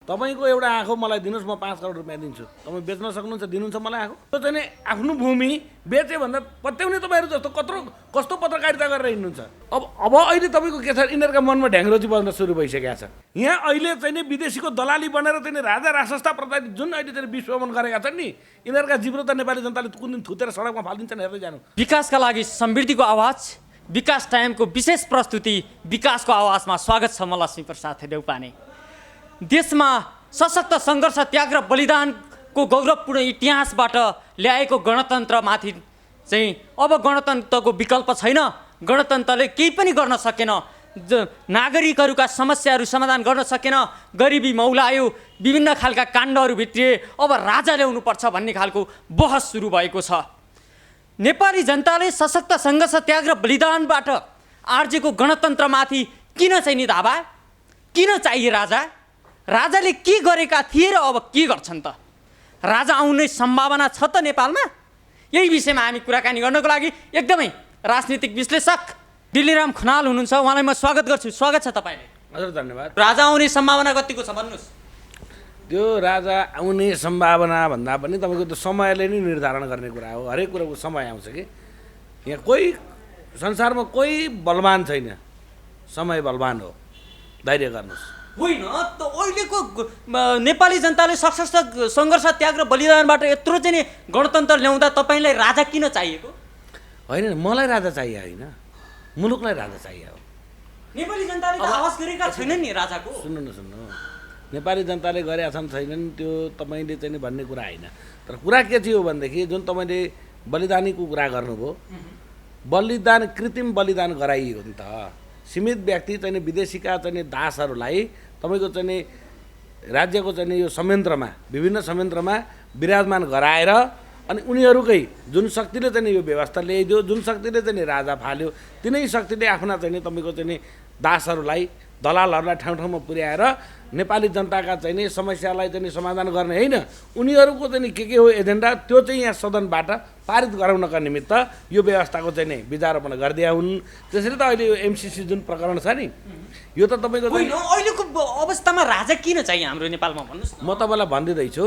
तपाईँको एउटा आँखो मलाई दिनुहोस्, म 5 करोड रुपियाँ दिन्छु। तपाईँ बेच्न सक्नुहुन्छ, दिनुहुन्छ मलाई आँखो? त्यो चाहिँ आफ्नो भूमि बेचे भन्दा पत्याउने तपाईँहरू जस्तो कस्तो पत्रकारिता गरेर हिँड्नुहुन्छ। अब अहिले तपाईँको के छ, यिनीहरूका मनमा ढ्याङ्ग्रोजी बस्न सुरु भइसकेको छ। यहाँ अहिले चाहिँ नि विदेशीको दलाली बनेर चाहिँ राजा राजसंस्था प्रधान जुन अहिले चाहिँ विश्वभ्रमण गरेका छन् नि, यिनीहरूका जिब्रो त नेपाली जनताले कुन दिन थुतेर सडकमा फालिदिन्छन्, हेर्दै जानु। विकासका लागि समृद्धिको आवाज, विकास टाइमको विशेष प्रस्तुति विकासको आवाजमा स्वागत छ। म लक्ष्मी प्रसाद देउपाने। देशमा सशक्त सङ्घर्ष, त्याग र बलिदानको गौरवपूर्ण इतिहासबाट ल्याएको गणतन्त्रमाथि चाहिँ अब गणतन्त्रको विकल्प छैन। गणतन्त्रले केही पनि गर्न सकेन, नागरिकहरूका समस्याहरू समाधान गर्न सकेन, गरिबी मौलायो, विभिन्न खालका काण्डहरू भित्रिए। अब राजा ल्याउनुपर्छ भन्ने खालको बहस सुरु भएको छ। नेपाली जनताले सशक्त सङ्घर्ष, त्याग र बलिदानबाट आर्जेको गणतन्त्रमाथि किन चाहिँ नि धावा, किन चाहिए राजा? राजाले के गरेका थिए र अब के गर्छन् त? राजा आउने सम्भावना छ त नेपालमा? यही विषयमा हामी कुराकानी गर्नको लागि एकदमै राजनीतिक विश्लेषक दिल्लीराम खनाल हुनुहुन्छ, उहाँलाई म स्वागत गर्छु। स्वागत छ तपाईँले। हजुर, धन्यवाद। राजा आउने सम्भावना कतिको छ भन्नुहोस्? त्यो राजा आउने सम्भावना भन्दा पनि तपाईँको त्यो समयले नै निर्धारण गर्ने कुरा हो। हरेक कुराको समय आउँछ कि यहाँ कोही संसारमा कोही बलवान छैन, समय बलवान हो। धैर्य गर्नुहोस्। होइन त अहिलेको नेपाली जनताले सशक्त सङ्घर्ष, त्याग र बलिदानबाट यत्रो चाहिँ नि गणतन्त्र ल्याउँदा तपाईँलाई राजा किन चाहिएको? होइन, मलाई राजा चाहियो होइन, मुलुकलाई राजा चाहियो। नेपाली जनताले त आवाज गरेका छैनन् नि राजाको। सुन्नु, नेपाली जनताले गरेका छन् छैनन् त्यो तपाईँले चाहिँ नि भन्ने कुरा होइन। तर कुरा के थियो भनेदेखि जुन तपाईँले बलिदानीको कुरा गर्नुभयो, बलिदान कृत्रिम बलिदान गराइएको नि त। सीमित व्यक्ति चाहिँ विदेशीका चाहिँ दासहरूलाई तपाईँको चाहिँ राज्यको चाहिँ यो संयन्त्रमा, विभिन्न संयन्त्रमा विराजमान गराएर अनि उनीहरूकै जुन शक्तिले चाहिँ यो व्यवस्था ल्याइदियो, जुन शक्तिले चाहिँ राजा फाल्यो, तिनै शक्तिले आफ्ना चाहिँ तपाईँको चाहिँ दासहरूलाई, दलालहरूलाई ठाउँ ठाउँमा पुर्याएर नेपाली जनताका चाहिँ समस्यालाई चाहिँ समाधान गर्ने होइन, उनीहरूको चाहिँ के हो एजेन्डा, त्यो चाहिँ यहाँ सदनबाट पारित गराउनका निमित्त यो व्यवस्थाको चाहिँ विचारोपण गरिदिया हुन्। त्यसरी त अहिले यो एमसिसी जुन प्रकरण छ नि, यो त तपाईँको अहिलेको अवस्थामा राजा किन चाहियो हाम्रो नेपालमा भन्नुहोस्? म तपाईँलाई भनिदिँदैछु,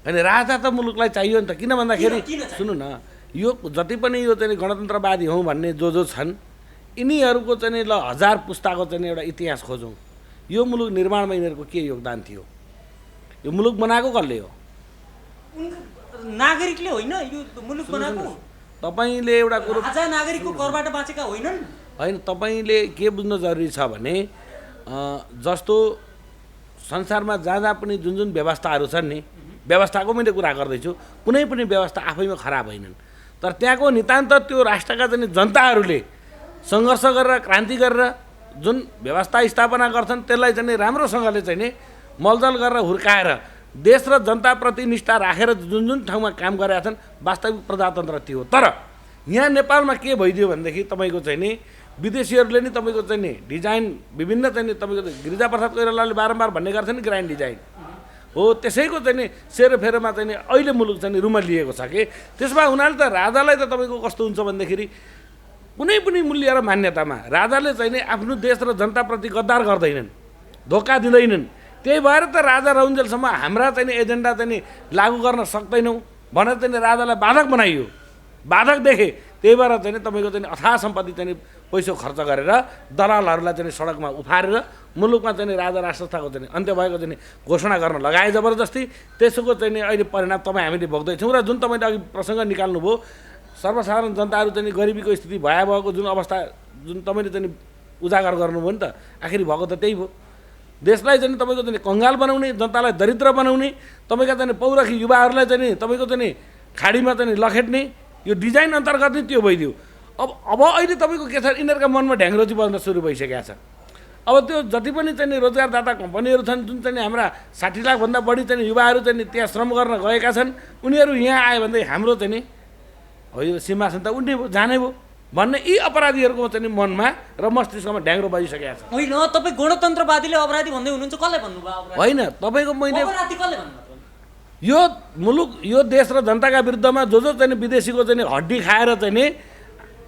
होइन राजा त मुलुकलाई चाहियो नि त। किन भन्दाखेरि सुन्नु न, यो जति पनि यो चाहिँ गणतन्त्रवादी हौँ भन्ने जो छन्, यिनीहरूको चाहिँ ल 1000 पुस्ताको चाहिँ एउटा इतिहास खोजौँ। यो मुलुक निर्माणमा यिनीहरूको के योगदान थियो? यो मुलुक बनाएको कसले हो? नागरिकले होइन, यो मुलुक बनाएको तपाईँले एउटा कुरो, राजा नागरिकको करबाट बाँचेका होइनन्। होइन, तपाईँले के बुझ्न जरुरी छ भने जस्तो संसारमा जहाँ पनि जुन जुन व्यवस्थाहरू छन् नि, व्यवस्थाको मैले कुरा गर्दैछु, कुनै पनि व्यवस्था आफैमा खराब होइनन्। तर त्यहाँको नितान्त त्यो राष्ट्रका चाहिँ जनताहरूले सङ्घर्ष गरेर, क्रान्ति गरेर जुन व्यवस्था स्थापना गर्छन् त्यसलाई चाहिँ राम्रोसँगले चाहिँ मलजल गरेर हुर्काएर देश र जनताप्रति निष्ठा राखेर जुन जुन ठाउँमा काम गरेका छन्, वास्तविक प्रजातन्त्र त्यो हो। तर यहाँ नेपालमा के भइदियो भनेदेखि तपाईँको चाहिँ विदेशीहरूले नि तपाईँको चाहिँ डिजाइन विभिन्न चाहिँ तपाईँको गिरिजाप्रसाद कोइरालाले बारम्बार भन्ने गर्छ नि ग्रान्ड डिजाइन हो, त्यसैको चाहिँ सेरोफेरोमा चाहिँ अहिले मुलुक चाहिँ रुममा लिएको छ कि। त्यसमा हुनाले त राजालाई त तपाईँको कस्तो हुन्छ भन्दाखेरि कुनै पनि मूल्य र मान्यतामा राजाले चाहिँ आफ्नो देश र जनताप्रति गद्दार गर्दैनन्, धोका दिँदैनन्। त्यही भएर त राजा रहुन्जेलसम्म हाम्रा चाहिँ एजेन्डा चाहिँ लागू गर्न सक्दैनौँ भनेर चाहिँ राजालाई बाधक बनाइयो, बाधक देखे। त्यही भएर चाहिँ तपाईँको चाहिँ अथाह सम्पत्ति चाहिँ पैसा खर्च गरेर दलालहरूलाई चाहिँ सडकमा उफारेर मुलुकमा चाहिँ राजा राजसंस्थाको चाहिँ अन्त्य भएको चाहिँ घोषणा गर्न लगाए जबरजस्ती। त्यसको चाहिँ अहिले परिणाम तपाईँ हामीले भोग्दैछौँ। र जुन तपाईँले अघि प्रसङ्ग निकाल्नुभयो, सर्वसाधारण जनताहरू चाहिँ गरिबीको स्थिति भयावहको जुन अवस्था जुन तपाईँले चाहिँ उजागर गर्नुभयो नि त, आखिर भएको त त्यही भयो। देशलाई चाहिँ तपाईँको चाहिँ कङ्गाल बनाउने, जनतालाई दरिद्र बनाउने, तपाईँका चाहिँ पौरखी युवाहरूलाई चाहिँ तपाईँको चाहिँ खाडीमा चाहिँ लखेट्ने यो डिजाइन अन्तर्गत नै त्यो भइदियो। अब अहिले तपाईँको के छ, यिनीहरूका मनमा ढ्याङ्ग्रोजी बस्न सुरु भइसकेको छ। अब त्यो जति पनि चाहिँ रोजगारदाता कम्पनीहरू छन्, जुन चाहिँ हाम्रा 60 लाखभन्दा बढी चाहिँ युवाहरू चाहिँ त्यहाँ श्रम गर्न गएका छन्, उनीहरू यहाँ आयो भने हाम्रो चाहिँ हो यो सिंहासन त उड्ने भयो, जाने भयो भन्ने यी अपराधीहरूको चाहिँ मनमा र मस्तिष्कमा ढ्याङ्ग्रो बजिसकेको छ। होइन, तपाईँ गणतन्त्रवादीले अपराधी भन्दै हुनुहुन्छ, कसलाई भन्नुभयो? होइन, तपाईँको मैले अपराधी कसले भन्नुभयो? यो मुलुक, यो देश र जनताका विरुद्धमा जो चाहिँ विदेशीको चाहिँ हड्डी खाएर चाहिँ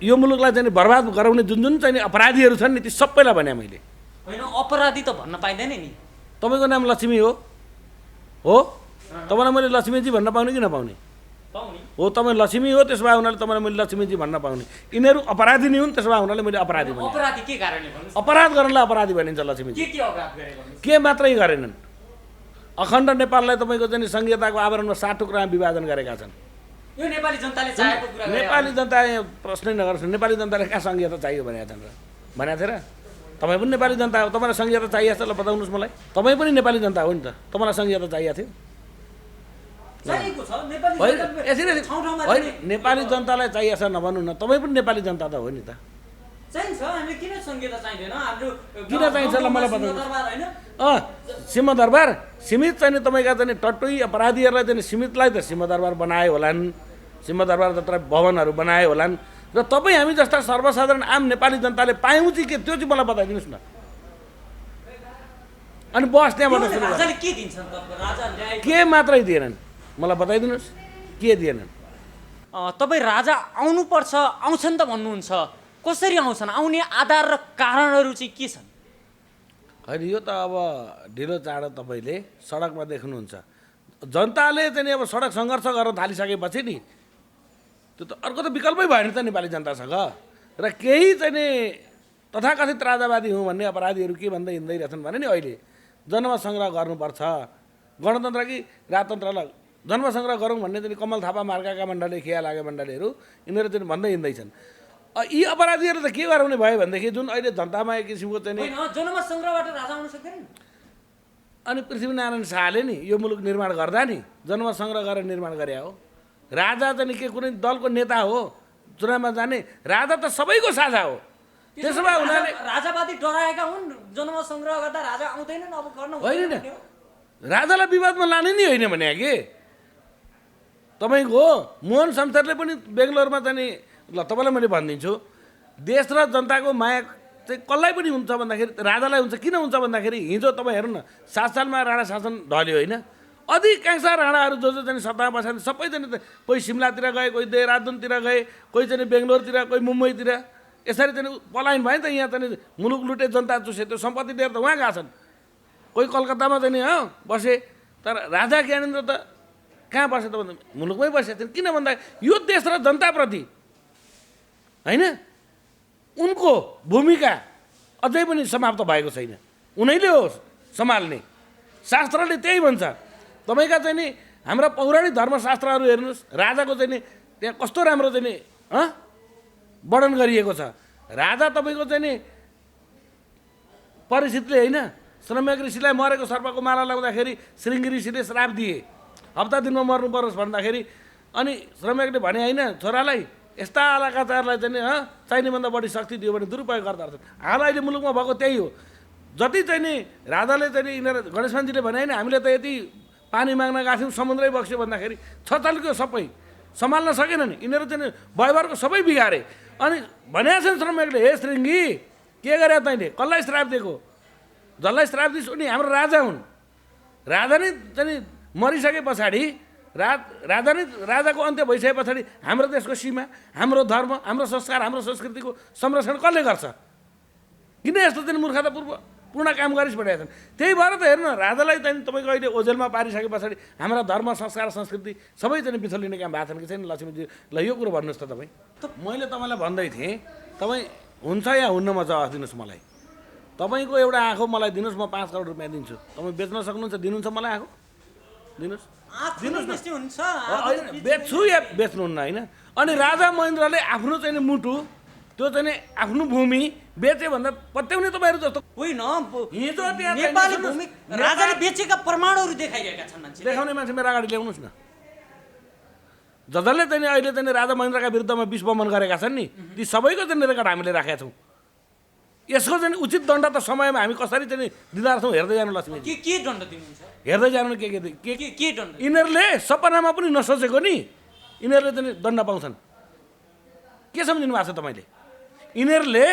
यो मुलुकलाई चाहिँ बर्बाद गराउने जुन जुन चाहिँ अपराधीहरू छन् नि, ती सबैलाई भने मैले। होइन, अपराधी त भन्न पाइँदैन नि। तपाईँको नाम लक्ष्मी हो, हो तपाईँलाई मैले लक्ष्मीजी भन्न पाउने कि नपाउने पाउने हो तपाईँ लक्ष्मी हो त्यसो भए हुनाले तपाईँलाई मैले लक्ष्मीजी भन्न पाउने यिनीहरू अपराधी नै हुन् त्यसो भए हुनाले मैले अपराधी भने अपराधी के कारणले भन्नुहोस् अपराध गर्नलाई अपराधी भनिन्छ लक्ष्मीजी के अपराध गरे भन्नुहोस् के मात्रै गरेनन् अखण्ड नेपाललाई तपाईँको चाहिँ संहिताको आवरणमा 7 टुक्रामा विभाजन गरेका छन् यो नेपाली जनताले चाहेको कुरा गरे नेपाली जनता प्रश्नै नगर्छ नेपाली जनताले कहाँ संहिता चाहियो भनेका छन् र भनेको थिएँ र तपाईँ पनि नेपाली जनता हो तपाईँलाई संहिता चाहिएको छ ल बताउनुहोस् मलाई तपाईँ पनि नेपाली जनता हो नि त तपाईँलाई संहिता चाहिएको थियो चाहिएको छ नेपाली होइन जनता यसरी ठाउँ-ठाउँमा होइन चाहिँ नेपाली जनतालाई चाहिएको छ नभन्नु न तपाईँ पनि नेपाली जनता त हो नि त चाहिन्छ हामीले किन संहिता चाहिँदैन हाम्रो किन चाहिन्छ ल मलाई बताउनु दरबार होइन सिंहदरबार सीमित चाहिँ तपाईँका चाहिँ टट्टुई अपराधीहरूलाई चाहिँ सीमितलाई त सिंहदरबार बनाए होलान् सिंहदरबार जत्रा भवनहरू बनाए होलान् र तपाईँ हामी जस्ता सर्वसाधारण आम नेपाली जनताले पायौँ चाहिँ के त्यो चाहिँ मलाई बताइदिनुहोस् न अनि बस त्यहाँबाट सुरु गरौँ। राजाले के दिन्छन् त राजा न्याय के मात्रै दिएनन् मलाई बताइदिनुहोस् के दिएनन् तपाईँ राजा आउनुपर्छ आउँछन् त भन्नुहुन्छ कसरी आउँछन् आउने आधार र कारणहरू चाहिँ के छन् होइन यो त अब ढिलो चाँडो तपाईँले सडकमा देख्नुहुन्छ जनताले चाहिँ अब सडक सङ्घर्ष गर्न थालिसकेपछि नि त्यो त अर्को त विकल्पै भएन त नेपाली जनतासँग र केही चाहिँ नि तथाकथित राजावादी हुँ भन्ने अपराधीहरू के भन्दै हिँड्दै रहेछन् भने नि अहिले जन्म सङ्ग्रह गर्नुपर्छ गणतन्त्र कि राजतन्त्रलाई जन्म सङ्ग्रह गरौँ भन्ने चाहिँ कमल थापा मार्काका मण्डली खिया लागे मण्डलीहरू यिनीहरू चाहिँ भन्दै हिँड्दैछन् यी अपराधीहरू त के गराउने भयो भनेदेखि जुन अहिले जनतामा एक किसिमको चाहिँ नि होइन जन्म सङ्ग्रहबाट राजा आउन सक्दैन अनि पृथ्वीनारायण शाहले नि यो मुलुक निर्माण गर्दा नि जन्म सङ्ग्रह गरेर निर्माण गरे हो राजा चाहिँ के कुनै दलको नेता हो चुनावमा जाने राजा त सबैको साझा हो त्यसो भए उनीहरूले राजावादी डराएका हुन् जन्म सङ्ग्रह गर्दा राजा आउँदैनन् अब गर्न होइन नि राजालाई विवादमा लाने नि होइन भने कि तपाईँको मोहन शमशेरले पनि बेङ्गलोरमा चाहिँ नि ल तपाईँलाई मैले भनिदिन्छु देश र जनताको माया चाहिँ कसलाई पनि हुन्छ भन्दाखेरि राजालाई हुन्छ किन हुन्छ भन्दाखेरि हिजो तपाईँ हेर्नु न 7 सालमा राणा शासन ढल्यो होइन अधिकांश राणाहरू जो जो चाहिँ सत्तामा बसेका सबै चाहिँ कोही सिमलातिर गए कोही देहरादुनतिर गए कोही चाहिँ बेङ्गलोरतिर कोही मुम्बईतिर यसरी चाहिँ पलायन भयो नि त यहाँ चाहिँ मुलुक लुटे जनता चुसे त्यो सम्पत्ति लिएर त उहाँ गएको छन् कोही कलकत्तामा चाहिँ नि बसे तर राजा ज्ञानेन्द्र त कहाँ बसे त भन्दा मुलुकमै बसेका थिएन किन भन्दा यो देश र जनताप्रति होइन उनको भूमिका अझै पनि समाप्त भएको छैन उनैले हो सम्हाल्ने शास्त्रले त्यही भन्छ तपाईँका चाहिँ नि हाम्रा पौराणिक धर्मशास्त्रहरू हेर्नुहोस् राजाको चाहिँ नि त्यहाँ कस्तो राम्रो चाहिँ नि वर्णन गरिएको छ राजा तपाईँको चाहिँ नि परिस्थितिले होइन श्रम्यक ऋषिलाई मरेको सर्पको माला लगाउँदाखेरि श्रृङ्गी ऋषिले श्राप दिए हप्ता दिनमा मर्नु परोस् भन्दाखेरि अनि श्रम्यकले भने होइन छोरालाई यस्ता आलाकाचारलाई चाहिँ नि चाहिनेभन्दा बढी शक्ति दियो भने दुरुपयोग गर्दा रहेछन् हाल अहिले मुलुकमा भएको त्यही हो जति चाहिँ नि राजाले चाहिँ नि यिनीहरू गणेशमानजीले भने होइन हामीले त यति पानी माग्न गएको थियौँ समुद्रै बग्यो भन्दाखेरि छचल्क्यो सबै सम्हाल्न सकेन नि यिनीहरू चाहिँ व्यवहारको सबै बिगारे अनि भनेका छन् श्रमिकले हे श्रृङ्गी के गरे तैँले कसलाई श्राप दिएको जसलाई श्राप दिस् उनी हाम्रो राजा हुन् राजा नै चाहिँ मरिसके पछाडि राजा नै राजाको अन्त्य भइसके पछाडि हाम्रो देशको सीमा हाम्रो धर्म हाम्रो संस्कार हाम्रो संस्कृतिको संरक्षण कसले गर्छ किन यस्तो चाहिँ मूर्खतापूर्ण काम गरिस भनेका छन् त्यही भएर त हेर्नु राजालाई चाहिँ तपाईँको अहिले ओझेलमा पारिसके पछाडि हाम्रा धर्म संस्कार संस्कृति सबै चाहिँ बिथोलिने काम भएको छन् कि छैन लक्ष्मीजी ल यो कुरो भन्नुहोस् त तपाईँ मैले तपाईँलाई भन्दै थिएँ तपाईँ हुन्छ या हुन्नमा जवाफ दिनुहोस् मलाई तपाईँको एउटा आँखो मलाई दिनुहोस् म 5 करोड रुपियाँ दिन्छु तपाईँ बेच्न सक्नुहुन्छ दिनुहुन्छ मलाई आँखो दिनुहोस् दिनुहोस् न बेच्छु या बेच्नुहुन्न होइन अनि राजा महेन्द्रले आफ्नो चाहिँ मुटु त्यो चाहिँ आफ्नो भूमि बेचे भन्दा पत्याउने तपाईँहरू जस्तो होइन हिजो त्यहाँ नेपाली भूमि राजाले बेचेका प्रमाणहरू देखाइरहेका छन् मान्छे देखाउने मान्छे मेरो अगाडि ल्याउनुहोस् न जसले चाहिँ अहिले चाहिँ राजा महेन्द्रका विरुद्धमा विस्फोमन गरेका छन् नि ती सबैको चाहिँ रेकर्ड हामीले राखेका छौँ यसको चाहिँ उचित दण्ड त समयमा हामी कसरी चाहिँ दिँदा छौँ हेर्दै जानु लक्ष्मी के दण्ड दिनुहुन्छ हेर्दै जानु के दण्ड यिनीहरूले सपनामा पनि नसोचेको नि यिनीहरूले चाहिँ दण्ड पाउँछन् के सम्झिनु भएको छ तपाईँले यिनीहरूले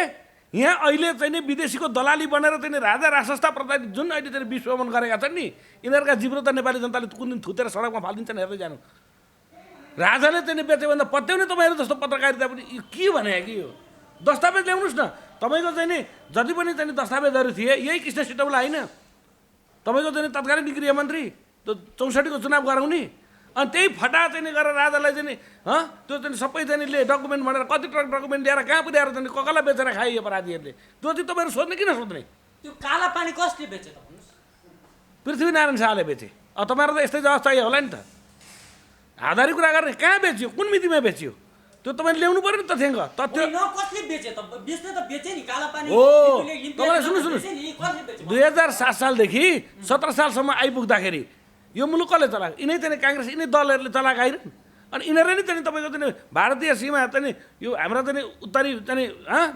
यहाँ अहिले चाहिँ विदेशीको दलाली बनेर चाहिँ राजा राजसंस्था प्रति जुन अहिले चाहिँ विस्फोमन गरेका छन् नि यिनीहरूका जिब्रो त नेपाली जनताले कुन दिन थुतेर सडकमा फालिदिन्छन् हेर्दै जानु राजाले चाहिँ बेच्यो भन्दा पत्याउने तपाईँहरू जस्तो पत्रकारिता पनि के भने कि यो दस्तावेज ल्याउनुहोस् न तपाईँको चाहिँ नि जति पनि चाहिँ दस्तावेजहरू थिए यही कृष्ण सिटौला होइन तपाईँको चाहिँ तत्कालीन गृहमन्त्री त्यो 64 को चुनाव गराउने अनि त्यही फटा चाहिँ नि गरेर राजालाई चाहिँ नि त्यो चाहिँ सबै चाहिँ ले डकुमेन्ट भनेर कति ट्रक डकुमेन्ट ल्याएर कहाँ पुर्याएर चाहिँ ककला बेचेर खायो अपराधीहरूले त्यो चाहिँ तपाईँहरू सोध्ने किन सोध्ने त्यो काला पानी कसले बेचे त भन्नुहोस् पृथ्वीनारायण शाहले बेचे तपाईँहरू त यस्तै जवाफ चाहियो होला नि त आधारित कुरा गर्ने कहाँ बेच्यो कुन मितिमा बेच्यो त्यो तपाईँले ल्याउनु पऱ्यो नि तथ्याङ्क तथ्य कसले बेचे त बेच्ने त बेचे नि काला पानी हो तपाईँलाई सुन्नुहोस् 2007 सालदेखि 17 सालसम्म आइपुग्दाखेरि यो मुलुक कसले चलाएको यिनै चाहिँ काङ्ग्रेस यिनै दलहरूले चलाएको होइन अनि यिनीहरूले नि चाहिँ तपाईँको चाहिँ भारतीय सीमा चाहिँ यो हाम्रो चाहिँ उत्तरी चाहिँ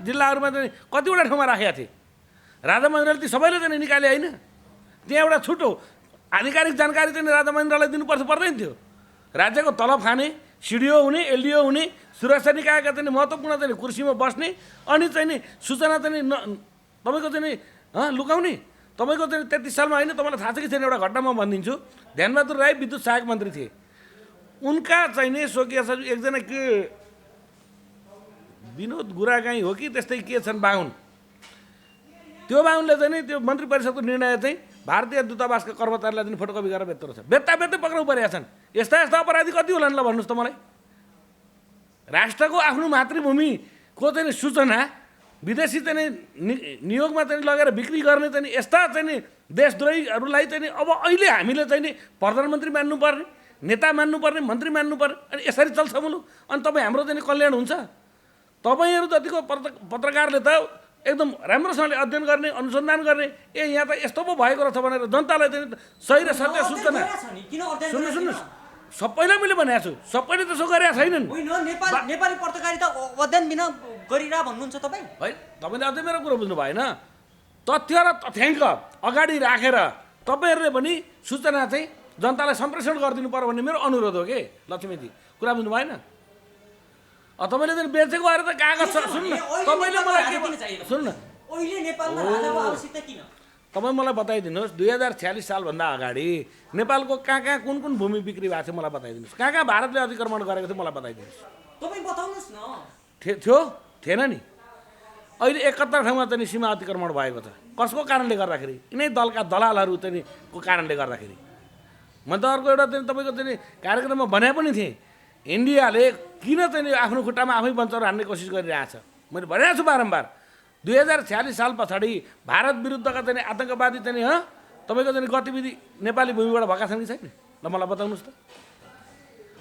जिल्लाहरूमा चाहिँ कतिवटा ठाउँमा राखेका थिए राजा महेन्द्रले ती सबैले चाहिँ निकाले होइन त्यहाँ एउटा छुट्टो आधिकारिक जानकारी चाहिँ राजा महेन्द्रलाई दिनुपर्छ पर्दैन थियो राज्यको तलब खाने सिडिओ हुने एलडिओ हुने सुरक्षा निकायका चाहिँ महत्त्वपूर्ण चाहिँ कुर्सीमा बस्ने अनि चाहिँ नि सूचना चाहिँ तपाईँको चाहिँ लुकाउने तपाईँको चाहिँ 33 सालमा होइन तपाईँलाई थाहा छ कि छैन एउटा घटना म भनिदिन्छु ध्यानबहादुर राई विद्युत सहायक मन्त्री थिए उनका चाहिँ नि स्वकीय सचिव एकजना के विनोद गुरागाई हो कि त्यस्तै के छन् बाहुन त्यो बाहुनले चाहिँ नि त्यो मन्त्री परिषदको निर्णय चाहिँ भारतीय दूतावासका कर्मचारीलाई चाहिँ फोटोकपी गरेर बेच्दो रहेछ बेच्दै पक्राउ परेका छन् यस्ता यस्ता अपराधी कति होला नि ल भन्नुहोस् त मलाई राष्ट्रको आफ्नो मातृभूमिको चाहिँ सूचना विदेशी चाहिँ नियोगमा चाहिँ लगेर बिक्री गर्ने चाहिँ यस्ता चाहिँ देशद्रोहीहरूलाई चाहिँ अब अहिले हामीले चाहिँ प्रधानमन्त्री मान्नुपर्ने नेता मान्नुपर्ने मन्त्री मान्नुपर्ने अनि यसरी चल्छ मुलुक अनि तपाईँ हाम्रो चाहिँ कल्याण हुन्छ तपाईँहरू जतिको पत्रकारले त एकदम राम्रोसँगले अध्ययन गर्ने अनुसन्धान गर्ने यहाँ त यस्तो पो भएको रहेछ भनेर जनतालाई चाहिँ सही र सत्य सूचना सुन्नुहोस् सबैलाई मैले भनेको छु सबैले त्यसो गरेका छैनन् नेपाली पत्रकारिता अध्ययन बिना गरिरह भन्नुहुन्छ तपाईँ है तपाईँले अझै मेरो कुरो बुझ्नु भएन तथ्य र तथ्याङ्क अगाडि राखेर तपाईँहरूले पनि सूचना चाहिँ जनतालाई सम्प्रेषण गरिदिनु पर्यो भन्ने मेरो अनुरोध हो कि लक्ष्मीजी कुरा बुझ्नु भएन तपाईँले चाहिँ बेचेको अरे त कागज छ सुन्नु तपाईँले मलाई के सुन्नु तपाईँ मलाई बताइदिनुहोस् 2046 सालभन्दा अगाडि नेपालको कहाँ कहाँ कुन कुन भूमि बिक्री भएको थियो मलाई बताइदिनुहोस् कहाँ कहाँ भारतले अतिक्रमण गरेको थियो मलाई बताइदिनुहोस् तपाईँ बताउनुहोस् न थियो थिएन नि अहिले 71 ठाउँमा चाहिँ सीमा अतिक्रमण भएको छ कसको कारणले गर्दाखेरि यिनै दलका दलालहरू चाहिँ को कारणले गर्दाखेरि मैले त अर्को एउटा चाहिँ तपाईँको चाहिँ कार्यक्रममा भने पनि थिएँ इन्डियाले किन चाहिँ आफ्नो खुट्टामा आफै बन्चर हान्ने कोसिस गरिरहेछ मैले भनेको छु बारम्बार 2046 साल पछाडि भारत विरुद्धका चाहिँ आतङ्कवादी चाहिँ तपाईँको चाहिँ गतिविधि नेपाली भूमिबाट भएका छन् कि छैन ल मलाई बताउनुहोस् त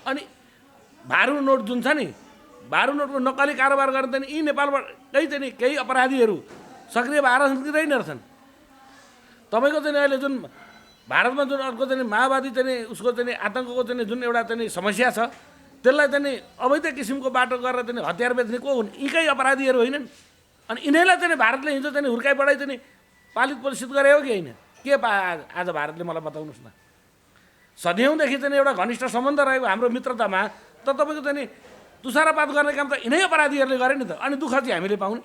अनि भारू नोट जुन छ नि भारू नोटको नक्कली कारोबार गर्ने चाहिँ यी नेपालबाटै चाहिँ केही अपराधीहरू सक्रिय भएर छन् कि रहेनछन् तपाईँको चाहिँ अहिले जुन भारतमा जुन अर्को चाहिँ माओवादी चाहिँ उसको चाहिँ आतङ्कको चाहिँ जुन एउटा चाहिँ समस्या छ त्यसलाई चाहिँ अवैध किसिमको बाटो गरेर चाहिँ हतियार बेच्ने को हुन् यीकै अपराधीहरू होइनन् अनि यिनीहरूलाई चाहिँ भारतले हिजो चाहिँ हुर्काइबढाइ चाहिँ पालित पोषित गरे हो कि होइन के आज भारतले मलाई बताउनुहोस् न सदियौँदेखि चाहिँ एउटा घनिष्ठ सम्बन्ध रहेको हाम्रो मित्रतामा त तपाईँको चाहिँ तुषारपात गर्ने काम त यिनै अपराधीहरूले गरे नि त अनि दुःख चाहिँ हामीले पाउने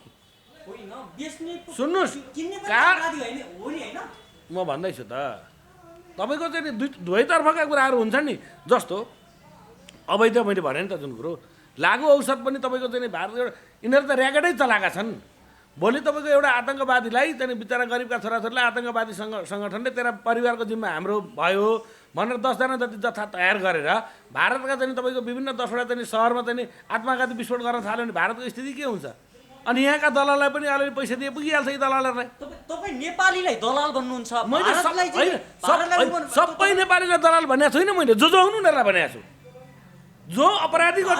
सुन्नुहोस् म भन्दैछु त तपाईँको चाहिँ दुवैतर्फका कुराहरू हुन्छन् नि जस्तो अवैध मैले भने नि त जुन कुरो लागु औषध पनि तपाईँको चाहिँ भारत एउटा यिनीहरू त ऱ्याकेटै चलाएका छन् भोलि तपाईँको एउटा आतङ्कवादीलाई चाहिँ बिचरा गरिबका छोराछोरीलाई आतङ्कवादी सङ्गठनले तेरा परिवारको जिम्मा हाम्रो भयो भनेर 10 जना जति जथा तयार गरेर भारतका चाहिँ तपाईँको विभिन्न 10वटा चाहिँ सहरमा चाहिँ आत्मघाती विस्फोट गर्न थाल्यो भने भारतको स्थिति के हुन्छ अनि यहाँका दलाललाई पनि अलिअलि पैसा दिए पुगिहाल्छ यी दलालहरूलाई तपाईँ नेपालीलाई दलाल भन्नुहुन्छ सबै नेपालीलाई दलाल भनेको छुइनँ मैले जो हुनु उनीहरूलाई भनेको छु जो अपराधीको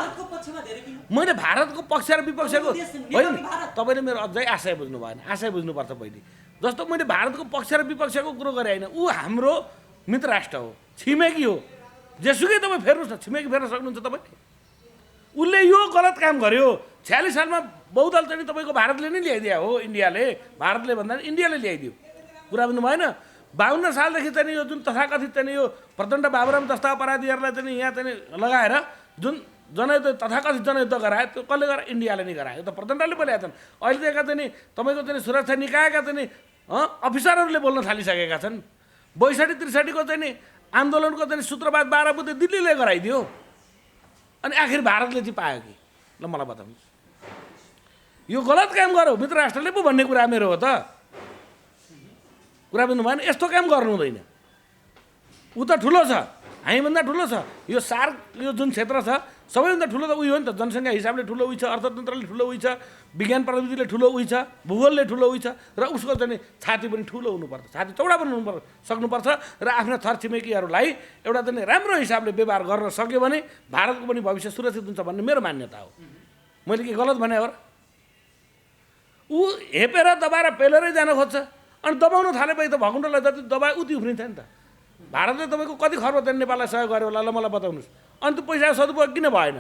मैले भारतको पक्ष र विपक्षको होइन तपाईँले मेरो अझै आशय बुझ्नु भएन आशय बुझ्नुपर्छ पहिले जस्तो मैले भारतको पक्ष र विपक्षको कुरो गरेँ होइन ऊ हाम्रो मित्र राष्ट्र हो छिमेकी हो जेसुकै तपाईँ फेर्नुहोस् न छिमेकी फेर्न सक्नुहुन्छ तपाईँले उसले यो गलत काम गर्यो 46 सालमा बहुदल चाहिँ तपाईँको भारतले नै ल्याइदियो हो इन्डियाले भारतले भन्दा इन्डियाले ल्याइदियो कुरा बुझ्नु भएन 52 सालदेखि चाहिँ यो जुन तथाकथित चाहिँ यो प्रचण्ड बाबुराम जस्ता अपराधीहरूलाई चाहिँ यहाँ चाहिँ लगाएर जुन जनयुद्ध तथाकथित जनयुद्ध गरायो त्यो कसले गरायो इन्डियाले नै गरायो त प्रचण्डले बोलेका छन् अहिलेका चाहिँ तपाईँको चाहिँ सुरक्षा निकायका चाहिँ अफिसरहरूले बोल्न थालिसकेका छन् 62-63 को चाहिँ आन्दोलनको चाहिँ सूत्रपात 12 बुधे दिल्लीले गराइदियो अनि आखिर भारतले चाहिँ पायो कि ल मलाई बताउनुहोस् यो गलत काम गर्यो मित्र राष्ट्रले पो भन्ने कुरा मेरो हो त कुरा बुझ्नु भएन यस्तो काम गर्नु हुँदैन ऊ त ठुलो छ, हामीभन्दा ठुलो छ। यो सार्क यो जुन क्षेत्र छ सबैभन्दा ठुलो त उयो हो नि त, जनसङ्ख्या हिसाबले ठुलो उयो छ, अर्थतन्त्रले ठुलो उयो छ, विज्ञान प्रविधिले ठुलो उयो छ, भूगोलले ठुलो उयो छ, र उसको चाहिँ छाती पनि ठुलो हुनुपर्छ, छाती चौडा पनि हुनुपर्छ सक्नुपर्छ, र आफ्ना छरछिमेकीहरूलाई एउटा चाहिँ राम्रो हिसाबले व्यवहार गर्न सक्यो भने भारतको पनि भविष्य सुरक्षित हुन्छ भन्ने मेरो मान्यता हो। मैले के गलत भने हो र? ऊ हेपेर दबाएर पेलेरै जान खोज्छ, अनि दबाउन थालेपछि त भकुण्डोलाई जति दबाए उति उफ्रिन्छ नि त। भारतले तपाईँको कति खर्ब चाहिँ नेपाललाई सहयोग गर्यो होला, ल मलाई बताउनुहोस्। अनि त्यो पैसा सदुपयोग किन भएन?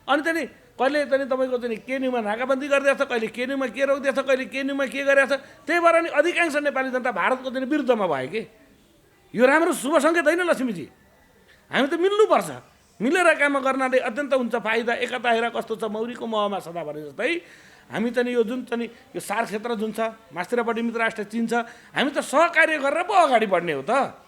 अनि चाहिँ कहिले चाहिँ तपाईँको चाहिँ केन्युमा नाकाबन्दी गरिदिएको छ, कहिले केन्युमा के रोकिदिएको छ, कहिले केन्युमा के गरेको छ। त्यही भएर नि अधिकांश नेपाली जनता भारतको चाहिँ विरुद्धमा भयो कि। यो राम्रो शुभ सङ्केत होइन लक्ष्मीजी। हामी त मिल्नुपर्छ, मिलेर काम गर्नाले अत्यन्त हुन्छ फाइदा। एकता हेर कस्तो छ, मौरीको महमा सदा भने जस्तै हामी चाहिँ यो जुन चाहिँ यो सार्क क्षेत्र जुन छ, मास्तिरपट्टि मित्र राष्ट्र चीन छ, हामी त सहकार्य गरेर पो अगाडि बढ्ने हो त।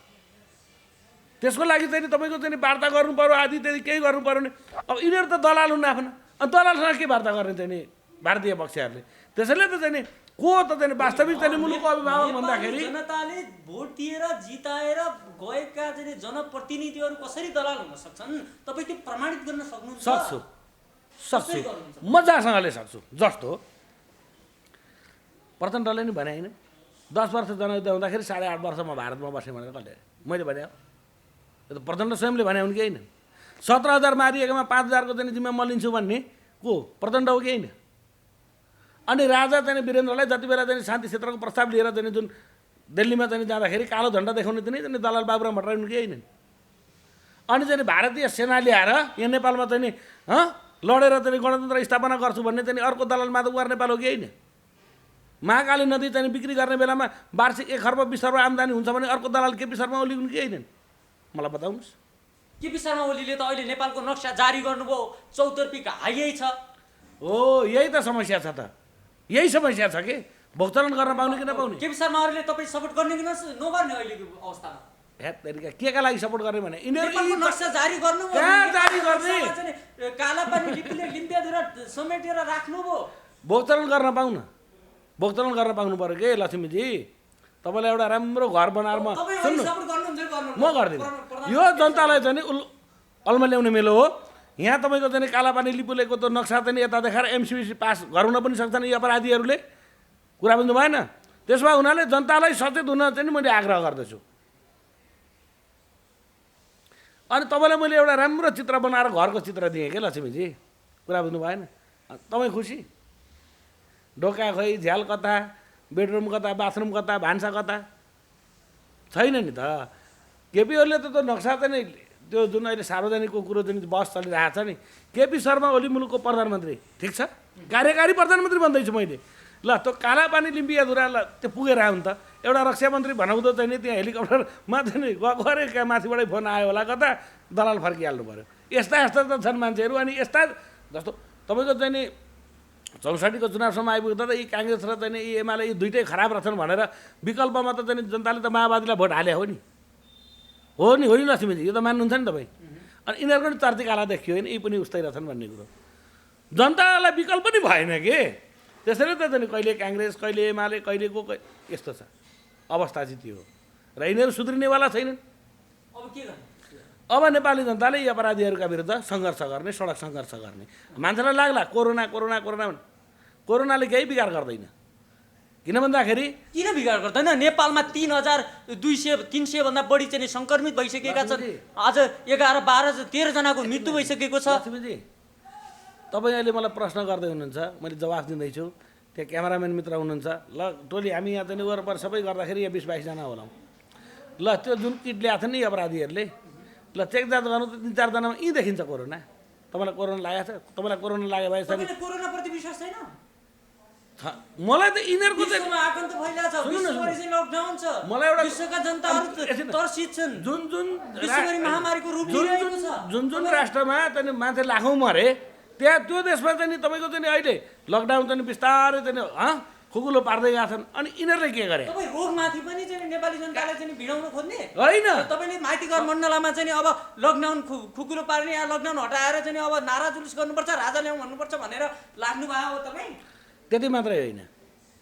त्यसको लागि चाहिँ तपाईँको चाहिँ वार्ता गर्नु पर्यो, आदि त्यही केही गर्नु पर्यो नि। अब यिनीहरू त दलाल हुन् आफ्नो, अनि दलालसँग के वार्ता गर्ने चाहिँ भारतीय पक्षहरूले? त्यसैले त चाहिँ को त चाहिँ वास्तविक चाहिँ मुलुकको अभिभावक भन्दाखेरि जनताले भोट दिएर जिताएर गएका चाहिँ जनप्रतिनिधिहरू कसरी दलाल हुन सक्छन्? तपाईँ त्यो प्रमाणित गर्न सक्नुहुन्छ? सक्छु मजासँगले सक्छु। जस्तो प्रचण्डले नि भने होइन 10 वर्ष जनयुद्ध हुँदाखेरि 8.5 वर्षमा भारतमा बसेँ भनेर कसले? मैले भने हो? यो त प्रचण्ड स्वयंले भने हुन् कि होइन? 17,000 मारिएकोमा 5,000को चाहिँ जिम्मा म लिन्छु भन्ने को प्रचण्ड हो कि होइन? अनि राजा चाहिँ वीरेन्द्रलाई जति बेला चाहिँ शान्ति क्षेत्रको प्रस्ताव लिएर चाहिँ जुन दिल्लीमा चाहिँ जाँदाखेरि कालो झन्डा देखाउने चाहिँ दलाल बाबुराम भट्टराई हुन् कि होइन? अनि चाहिँ भारतीय सेना ल्याएर यहाँ नेपालमा चाहिँ लडेर चाहिँ गणतन्त्र स्थापना गर्छु भन्ने चाहिँ अर्को दलाल माधवकुमार नेपाल हो कि होइन? महाकाली नदी चाहिँ बिक्री गर्ने बेलामा वार्षिक 1 खर्ब 20 अर्ब आम्दानी हुन्छ भने अर्को दलाल केपी शर्मा ओली हुन् कि होइन? मलाई बताउनुहोस्। केपी शर्मा ओलीले त अहिले नेपालको नक्सा जारी गर्नुभयो, चौतर्फी हाइयै छ। हो, यही त समस्या छ त, यही समस्या छ कि भोक्चलन गर्न पाउने कि नपाउने। केपी शर्मा ओलीले तपाईँ सपोर्ट गर्ने कि नगर्ने अहिलेको अवस्थामा? हेत तरिका केका लागि सपोर्ट गर्ने भने नेपालको नक्सा जारी गर्नु, कहाँ जारी गर्ने? कालापानी लिपिले लिम्पियाधुरा समेटेर राख्नुभयो। भोक्चलन गर्न पाउन, भोक्चलन गर्न पाउनु पर्यो के लक्ष्मीजी। तपाईँलाई एउटा राम्रो घर बनाएर सुन्नु, म गर्दिनँ। यो जनतालाई चाहिँ अल्मल्याउने मेलो हो। यहाँ तपाईँको चाहिँ कालापानी लिपुलेको त नक्सा चाहिँ यता देखाएर एमसिबी पास गराउन पनि सक्छन् यी अपराधीहरूले, कुरा बुझ्नु भएन? त्यसमा हुनाले जनतालाई सचेत हुन चाहिँ मैले आग्रह गर्दछु। अनि तपाईँलाई मैले एउटा राम्रो चित्र बनाएर घरको चित्र दिएँ के लक्ष्मीजी, कुरा बुझ्नु भएन? तपाईँ खुसी? ढोका खोइ, झ्याल कता, बेडरुम कता, बाथरुम कता, भान्सा कता छैन नि त। केपीहरूले त नक्सा चाहिँ त्यो जुन अहिले सार्वजनिकको कुरो जुन बस चलिरहेको छ नि, केपी शर्मा ओली मुलुकको प्रधानमन्त्री, ठिक छ, कार्यकारी प्रधानमन्त्री भन्दैछु मैले। ल त्यो कालापानी लिम्पियाधुरा ल त्यो पुगेर आयो नि त। एउटा रक्षा मन्त्री भनाउँदो चाहिँ नि त्यहाँ हेलिकप्टरमा चाहिँ नि गरे कहाँ माथिबाटै फोन आयो होला, कता दलाल फर्किहाल्नु पऱ्यो। यस्ता यस्ता त छन् मान्छेहरू। अनि यस्ता जस्तो तपाईँको चाहिँ नि 64को चुनावसम्म आइपुग्दा त यी काङ्ग्रेस र चाहिँ यी एमाले यी दुइटै खराब रहेछन् भनेर विकल्पमा त चाहिँ जनताले त माओवादीलाई भोट हाले हो नि, हो नि लक्ष्मीजी? यो त मान्नुहुन्छ नि तपाईँ? अनि यिनीहरूको पनि चर्चिकाला देखियो होइन, यी पनि उस्तै रहेछन् भन्ने कुरो जनतालाई विकल्प पनि भएन के। त्यसैले त चाहिँ कहिले काङ्ग्रेस, कहिले एमाले, कहिले को यस्तो छ अवस्था चाहिँ त्यो हो। र यिनीहरू सुध्रिनेवाला छैनन्। अब के गर्ने? अब नेपाली जनताले यी अपराधीहरूका विरुद्ध सङ्घर्ष गर्ने, सडक सङ्घर्ष गर्ने। मान्छेलाई लाग्ला कोरोना कोरोना कोरोना, कोरोनाले केही बिगार गर्दैन। किन भन्दाखेरि किन बिगार गर्दैन? नेपालमा 3,200 भन्दा बढी चाहिँ सङ्क्रमित भइसकेका छन्। आज 11, 12, 13 जनाको मृत्यु भइसकेको छ। लक्ष्मीजी तपाईँ अहिले मलाई प्रश्न गर्दै हुनुहुन्छ, मैले जवाफ दिँदैछु। त्यहाँ क्यामेराम्यान मित्र हुनुहुन्छ, ल टोली हामी यहाँ चाहिँ वरपर सबै गर्दाखेरि यहाँ 20-22 जना होला। ल त्यो जुन किट ल्याएको छ नि अपराधीहरूले, ल चेक जाँच गर्नु त 3-4 जनामा यहीँ देखिन्छ कोरोना। तपाईँलाई कोरोना लागेको छ? तपाईँलाई कोरोना लाग्यो भए कोरोना प्रति विश्वास छैन? मलाई त यिनीहरूको चाहिँ आतंक फैलिएको छ, विश्वभरि चाहिँ लकडाउन छ, मलाई एउटा विश्वका जनताहरू तर्सित छन्। जुन विश्वभरि महामारीको रूप लिइरहेको छ। जुन राष्ट्रमा चाहिँ मान्छे लाखौँ मरे, त्यहाँ त्यो देशमा चाहिँ तपाईँको चाहिँ अहिले लकडाउन चाहिँ बिस्तारै चाहिँ खुकुलो पार्दै गएको छन्। अनि यिनीहरूले के गरे? तपाईँ रोगमाथि पनि चाहिँ नेपाली जनतालाई चाहिँ भिडाउन खोज्ने होइन। तपाईँले माइतीघर मण्डलामा चाहिँ अब लकडाउन खुकुलो पार्ने या लकडाउन हटाएर चाहिँ अब नारा जुलुस गर्नुपर्छ, राजा ल्याउँ भन्नुपर्छ भनेर लाग्नु भयो हो तपाईँ? त्यति मात्रै होइन,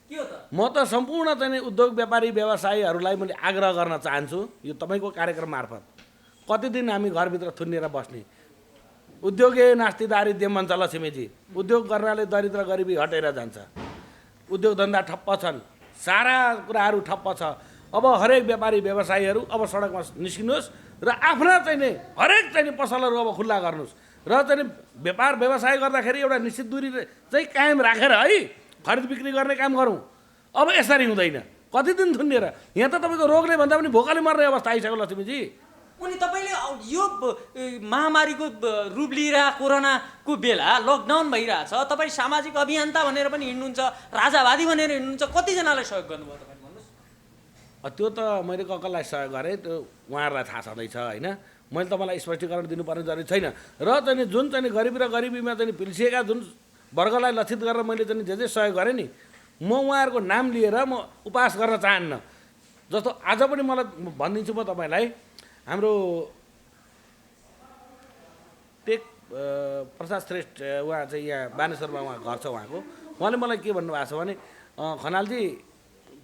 के हो त? म त सम्पूर्ण चाहिँ उद्योग व्यापारी व्यवसायीहरूलाई मैले आग्रह गर्न चाहन्छु यो तपाईँको कार्यक्रम मार्फत कति दिन हामी घरभित्र थुनिएर बस्ने? उद्योगे नास्ति दारिद्र्यम भन्छ लक्ष्मीजी। उद्योग गर्नाले दरिद्र गरिबी हटेर जान्छ। उद्योग धन्दा ठप्प छन्, सारा कुराहरू ठप्प छ। अब हरेक व्यापारी व्यवसायीहरू अब सडकमा निस्किनुहोस् र आफ्ना चाहिँ नि हरेक चाहिँ नि पसलहरू अब खुल्ला गर्नुहोस् र चाहिँ नि व्यापार व्यवसाय गर्दाखेरि एउटा निश्चित दूरी चाहिँ कायम राखेर है खरिद बिक्री गर्ने काम गरौँ। अब यसरी हुँदैन। कति दिन थुनिएर यहाँ त तपाईँको रोगले भन्दा पनि भोकले मर्ने अवस्था आइसक्यो लक्ष्मीजी। अनि तपाईँले यो महामारीको रूप लिएर कोरोनाको बेला लकडाउन भइरहेछ, तपाईँ सामाजिक अभियन्ता भनेर पनि हिँड्नुहुन्छ, राजावादी भनेर हिँड्नुहुन्छ, कतिजनालाई सहयोग गर्नुभयो तपाईँ भन्नुहोस्? त्यो त मैले कसलाई सहयोग गरेँ त्यो उहाँहरूलाई थाहा छँदैछ होइन। मैले तपाईँलाई स्पष्टीकरण दिनुपर्ने जरुरी छैन। र चाहिँ जुन चाहिँ गरिबी र गरिबीमा चाहिँ पिल्सिएका जुन वर्गलाई लक्षित गरेर मैले चाहिँ जे सहयोग गरेँ नि, म उहाँहरूको नाम लिएर म उपहास गर्न चाहन्न। जस्तो आज पनि मलाई भनिदिन्छु म तपाईँलाई, हाम्रो टेक प्रसाद श्रेष्ठ उहाँ चाहिँ यहाँ बानेश्वरमा उहाँ घर छ उहाँको, उहाँले मलाई के भन्नुभएको छ भने खनालजी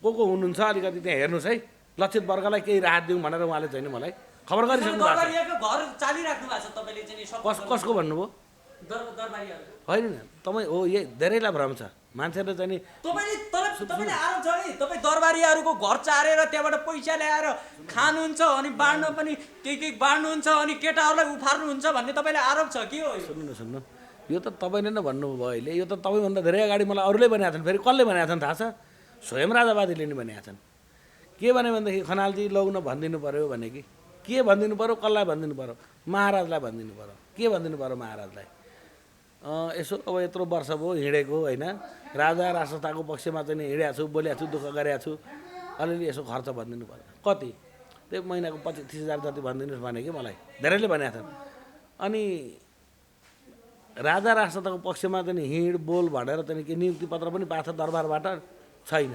को हुनुहुन्छ अलिकति त्यहाँ हेर्नुहोस् है, लक्षित वर्गलाई केही राहत दिउँ भनेर उहाँले चाहिँ मलाई खबर गरिसक्नु भएको छ। कसको भन्नुभयो? होइन तपाईँ हो यही धेरैलाई भ्रम छ मान्छेले चाहिँ नि। तपाईँले आरोप छ है तपाईँ दरबारीहरूको घर चारेर त्यहाँबाट पैसा ल्याएर खानुहुन्छ अनि बाँड्न पनि केही बाँड्नुहुन्छ अनि केटाहरूलाई उफार्नुहुन्छ भन्ने तपाईँले आरोप छ। के हो? सुन्नु यो त तपाईँले नै भन्नुभयो अहिले। यो त तपाईँभन्दा धेरै अगाडि मलाई अरूले भनेका छन्। फेरि कसले भनेका छन् थाहा छ? स्वयं राजावादीले नि भनेका छन्। के भने भनेदेखि खनालजी लौन भनिदिनु पऱ्यो भने कि के भनिदिनु पऱ्यो? कसलाई भनिदिनु पऱ्यो? महाराजलाई भनिदिनु पऱ्यो। के भनिदिनु पऱ्यो महाराजलाई? यसो अब यत्रो वर्ष भयो हिँडेको होइन, राजा राष्ट्रताको पक्षमा चाहिँ हिँडेको छु, बोलेको छु, दुःख गरेको छु, अलिअलि यसो खर्च भनिदिनु पर्यो। कति? त्यही महिनाको 25-30 हजार जति भनिदिनुहोस् भने कि मलाई धेरैले भनेका छन्। अनि राजा राष्ट्रताको पक्षमा चाहिँ हिँड बोल भनेर चाहिँ के नियुक्ति पत्र पनि पाएको छ दरबारबाट? छैन।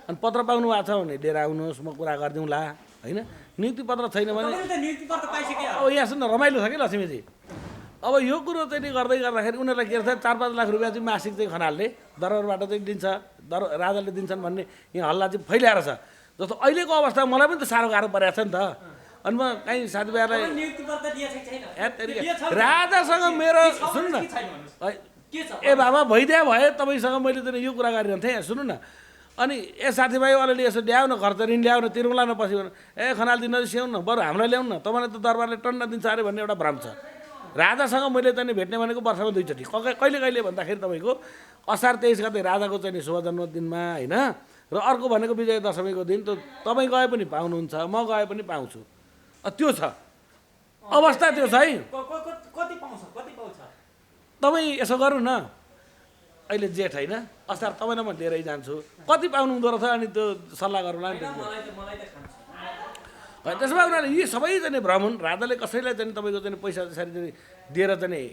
अनि पत्र पाउनु भएको छ भने लिएर आउनुहोस्, म कुरा गरिदिउँला होइन। नियुक्ति पत्र छैन भने अब यहाँ सुन्न रमाइलो छ कि लक्ष्मीजी। अब यो कुरो चाहिँ गर्दै गर्दाखेरि उनीहरूलाई के गर्छ, 4-5 लाख रुपियाँ चाहिँ मासिक चाहिँ खनालले दरबारबाट चाहिँ दिन्छ, राजाले दिन्छन् भन्ने यहाँ हल्ला चाहिँ फैलिएर छ। जस्तो अहिलेको अवस्था मलाई पनि त साह्रो गाह्रो परेको छ नि त। अनि म कहीँ साथीभाइहरूलाई राजासँग मेरो सुन्नु न, ए बाबा भइदिया भए तपाईँसँग मैले त यो कुरा गरिरहन्थेँ। सुन्नु न, अनि ए साथीभाइ अलिअलि यसो ल्याउन, खर्च ऋण ल्याउन, तिर्मुला नपछि भने ए खनाल दिन स्याउनु न, बरु हामीलाई ल्याउनु न, तपाईँलाई त दरबारले टन्न दिन्छ अरे भन्ने एउटा भ्रम छ। राजासँग मैले चाहिँ भेट्ने भनेको वर्षमा 2 चोटि। कहिले कहिले भन्दाखेरि तपाईँको असार 23 गते राजाको चाहिँ शुभ जन्मदिनमा होइन, र अर्को भनेको विजय दशमीको दिन। त तपाईँ गए पनि पाउनुहुन्छ, म गए पनि पाउँछु। त्यो छ अवस्था, त्यो छ है। तपाईँ यसो गर्नु न, अहिले जेठ होइन, असार तपाईँलाई म लिएरै जान्छु, कति पाउनु हुँदो रहेछ अनि त्यो सल्लाह गरौँला नि। त्यसो भए उनीहरूले यी सबै चाहिँ भ्रम हुन्। राजाले कसैलाई चाहिँ तपाईँको चाहिँ पैसा त्यसरी चाहिँ दिएर चाहिँ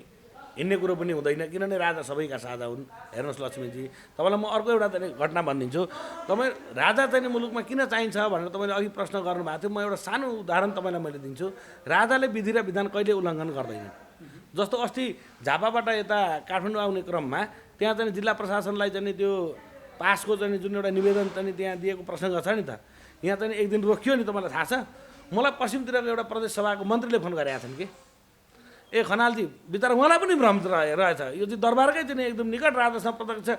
हिँड्ने कुरो पनि हुँदैन, किनभने राजा सबैका साझा हुन्। हेर्नुहोस् लक्ष्मीजी, तपाईँलाई म अर्को एउटा चाहिँ घटना भनिदिन्छु। तपाईँ राजा चाहिँ मुलुकमा किन चाहिन्छ भनेर तपाईँले अघि प्रश्न गर्नुभएको थियो। म एउटा सानो उदाहरण तपाईँलाई मैले दिन्छु। राजाले विधि र विधान कहिले उल्लङ्घन गर्दैन। जस्तो अस्ति झापाबाट यता काठमाडौँ आउने क्रममा त्यहाँ चाहिँ जिल्ला प्रशासनलाई चाहिँ त्यो पासको चाहिँ जुन एउटा निवेदन चाहिँ त्यहाँ दिएको प्रसङ्ग छ नि त, यहाँ चाहिँ एक दिन रोकियो नि। तपाईँलाई थाहा छ, मलाई पश्चिमतिरको एउटा प्रदेश सभाको मन्त्रीले फोन गरेका छन् कि ए खनालजी बिचरा उहाँलाई पनि भ्रम रहेछ, यो चाहिँ दरबारकै चाहिँ एकदम निकट राजासँग प्रत्यक्ष